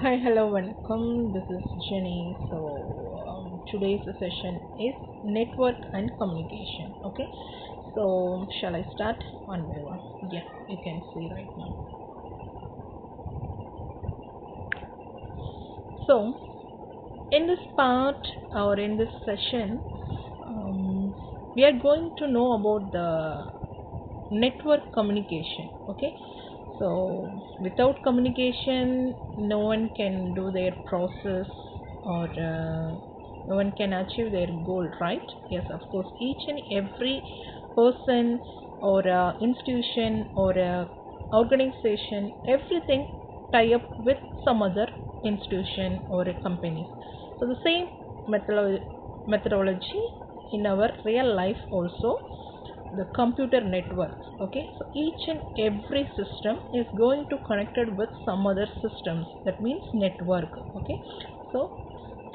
Hi, hello, welcome. This is Jenny. Today's session is network and communication. Okay, so shall I start one by one? Yeah, you can see right now. So, in this part or in this session, we are going to know about the network communication. Okay, so without communication no one can do their process or no one can achieve their goal, right? Yes, of course, each and every person or institution or organization, everything tie up with some other institution or a company. So the same methodology in our real life also, the computer networks. Okay, so each and every system is going to connected with some other systems, that means network. Okay, so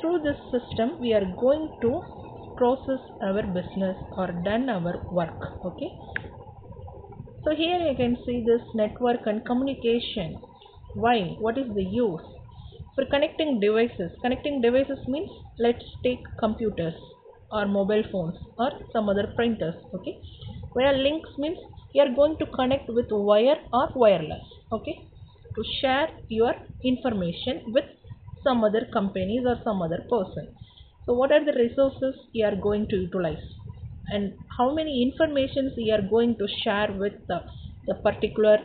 through this system we are going to process our business or done our work. Okay, so here you can see this network and communication. Why? What is the use? For connecting devices. Connecting devices means, let's take computers or mobile phones or some other printers. Okay, where links means you are going to connect with wire or wireless. Okay, to share your information with some other companies or some other person. So what are the resources you are going to utilize, and how many informations you are going to share with the particular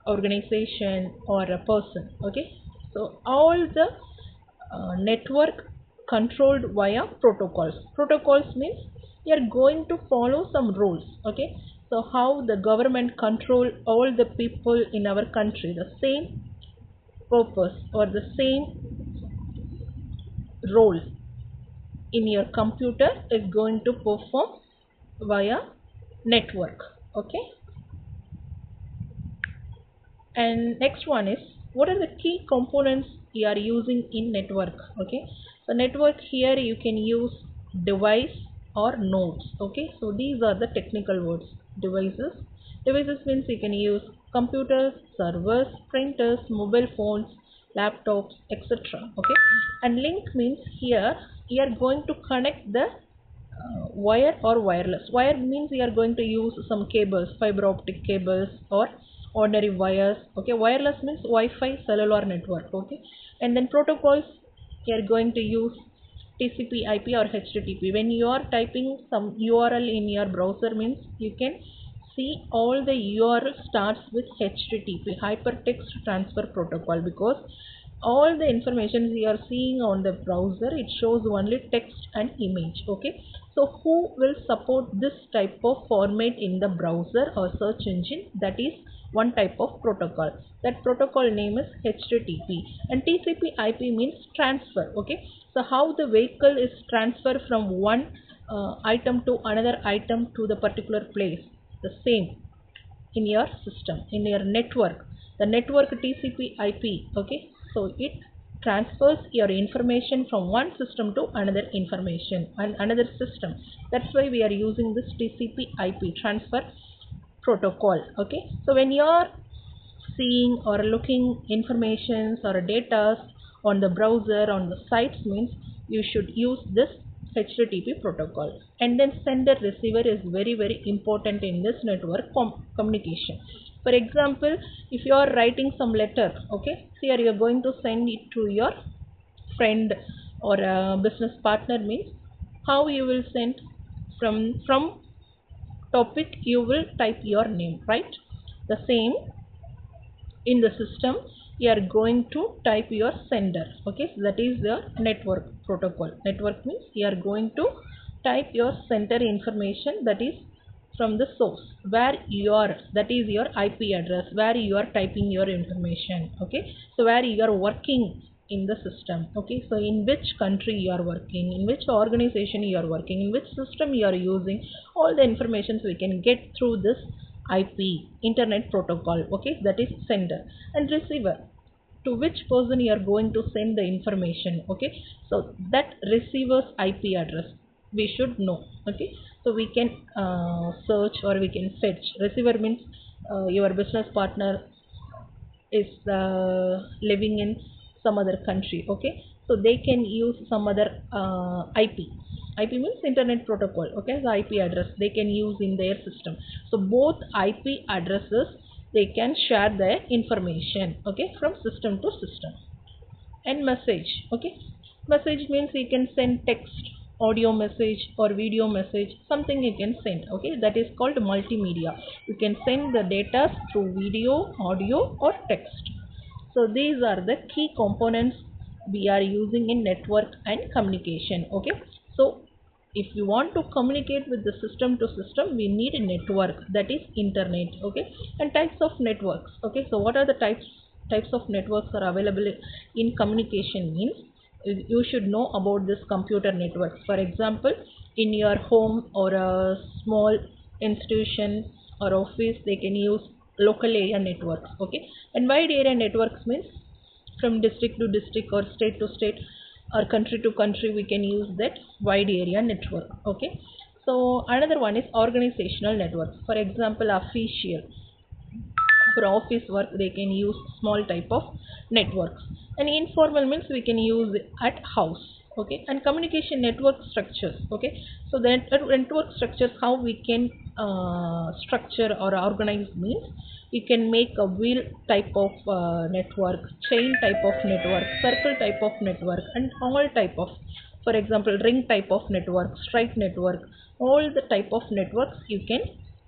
organization or a person. Okay, so all the network controlled via protocols. Protocols means you are going to follow some rules. Okay, so how the government control all the people in our country, the same purpose or the same role in your computer is going to perform via network. Okay, and next one is, what are the key components you are using in network? Okay, so network, here you can use device or nodes. Okay, so these are the technical words. Devices means you can use computers, servers, printers, mobile phones, laptops, etc. Okay, and link means here you are going to connect the wire or wireless. Wire means we are going to use some cables, fiber optic cables or ordinary wires. Okay, wireless means Wi-Fi cellular network. Okay, and then protocols, we are going to use TCP IP or HTTP. When you are typing some URL in your browser means you can see all the URL starts with HTTP, hypertext transfer protocol, because all the information we are seeing on the browser, it shows only text and image. Okay, so who will support this type of format in the browser or search engine? That is one type of protocol. That protocol name is HTTP. And TCP IP means transfer. Okay, so how the vehicle is transferred from one item to another item to the particular place, the same in your system, in your network, the network TCP IP. Okay, so it transfers your information from one system to another information and another system. That's why we are using this TCP IP, transfer protocol. Okay, so when you are seeing or looking informations or data on the browser, on the sites means, you should use this HTTP protocol. And then sender receiver is very important in this network communication. For example, if you are writing some letter, okay, here you are going to send it to your friend or a business partner means, how you will send? From topic you will type your name, right? The same in the system, you are going to type your sender. Okay, so that is your network protocol. Network means you are going to type your sender information, that is from the source where you are, that is your IP address where you are typing your information. Okay, so where you are working in the system. Okay, so in which country you are working, in which organization you are working, in which system you are using, all the informations we can get through this IP, internet protocol. Okay, that is sender. And receiver, to which person you are going to send the information. Okay, so that receiver's IP address we should know. Okay, so we can search or we can fetch. Receiver means your business partner is living in some other country. Okay, so they can use some other IP means internet protocol. Okay, the IP address they can use in their system. So both IP addresses they can share their information, okay, from system to system. And message, okay, message means you can send text, audio message or video message, something you can send, okay, that is called multimedia. You can send the data through video, audio or text. So these are the key components we are using in network and communication. Okay, so if you want to communicate with the system to system, we need a network, that is internet. Okay, and types of networks. Okay, so what are the types of networks are available in communication means you should know about this computer networks. For example, in your home or a small institution or office, they can use local area networks. Okay, and wide area networks means from district to district or state to state or country to country we can use that wide area network. Okay, so another one is organizational networks. For example, official, for office work they can use small type of networks, and informal means we can use at house. Okay, and communication network structures. Okay, so the network structures, how we can structure or organize means you can make a wheel type of network, chain type of network, circle type of network, and all type of, for example, ring type of network, straight network, all the type of networks you can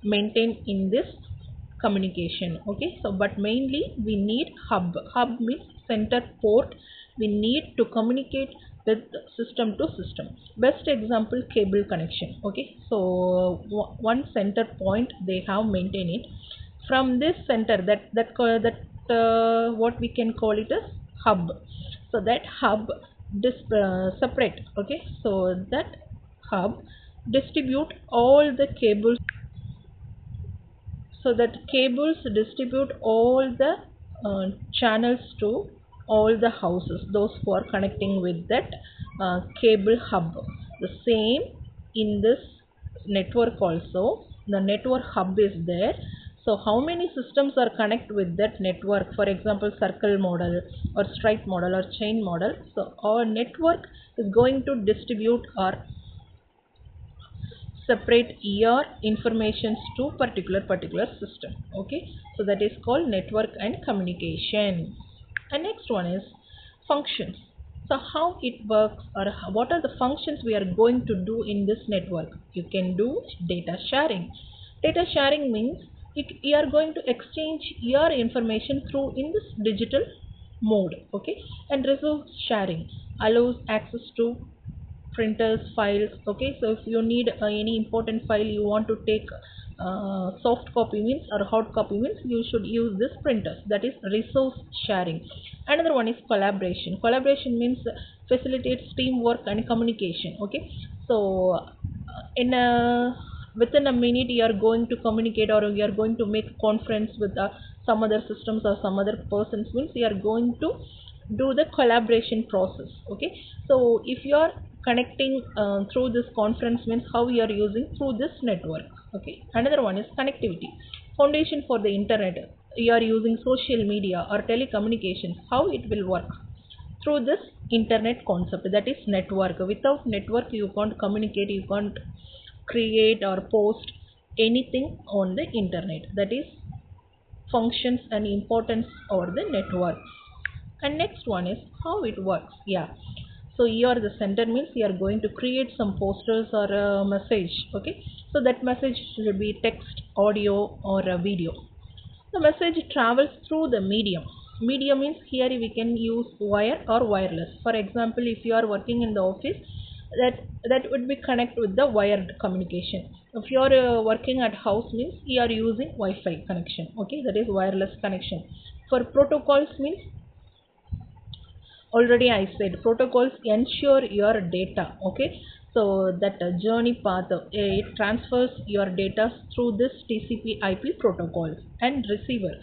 maintain in this communication. Okay, so but mainly we need hub means center port we need to communicate with system to system. Best example, cable connection. Okay, so one center point they have maintained it. From this center, what we can call it as hub. So that hub separate. Okay, so that hub distribute all the cables, so that cables distribute all the channels to all the houses, those who are connecting with that cable hub. The same in this network also, the network hub is there. So how many systems are connected with that network, for example circle model or straight model or chain model, so our network is going to distribute or separate your informations to particular system. Okay, so that is called network and communication. And next one is functions. So how it works, or what are the functions we are going to do in this network? You can do data sharing. Data sharing means you are going to exchange your information through in this digital mode. Okay, and resource sharing allows access to printers, files. Okay, so if you need any important file you want to take soft copy means or hard copy means you should use this printers, that is resource sharing. Another one is collaboration. Collaboration means facilitates teamwork and communication. Okay, so in a within a minute you are going to communicate or you are going to make conference with some other systems or some other persons means you are going to do the collaboration process. Okay, so if you are connecting through this conference means how you are using through this network. Okay, another one is connectivity, foundation for the internet. You are using social media or telecommunications, how it will work through this internet concept, that is network. Without network you can't communicate, you can't create or post anything on the internet. That is functions and importance over the network. And next one is how it works. Yeah, so you are the center means you are going to create some posters or a message. Okay, so that message should be text, audio or a video. The message travels through the medium. Medium means here we can use wire or wireless. For example, if you are working in the office, that would be connect with the wired communication. If you are working at house means you are using Wi-Fi connection. Okay, that is wireless connection. For protocols means, already I said, protocols ensure your data. Okay, so that journey path, it transfers your data through this TCP IP protocol and receiver.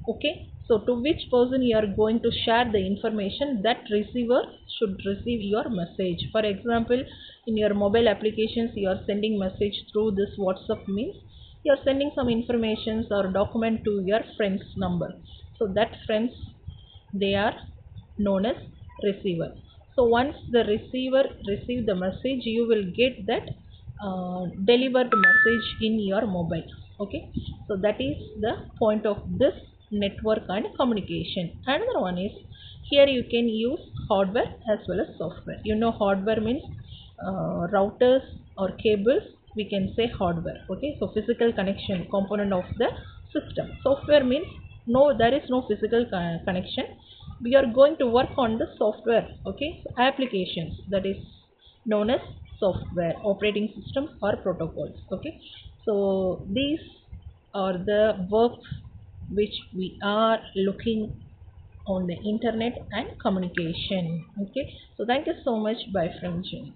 Okay, so to which person you are going to share the information, that receiver should receive your message. For example, in your mobile applications you are sending message through this WhatsApp means you are sending some informations or document to your friend's number. So that friends, they are known as receiver. So once the receiver receive the message, you will get that delivered message in your mobile. Okay, so that is the point of this network and communication. Another one is, here you can use hardware as well as software. You know, hardware means routers or cables, we can say hardware. Okay, so physical connection component of the system. Software means no, there is no physical connection. We are going to work on the software. Okay, so applications, that is known as software, operating systems or protocols. Okay, so these are the works which we are looking on the internet and communication. Okay, so thank you so much. Bye from James.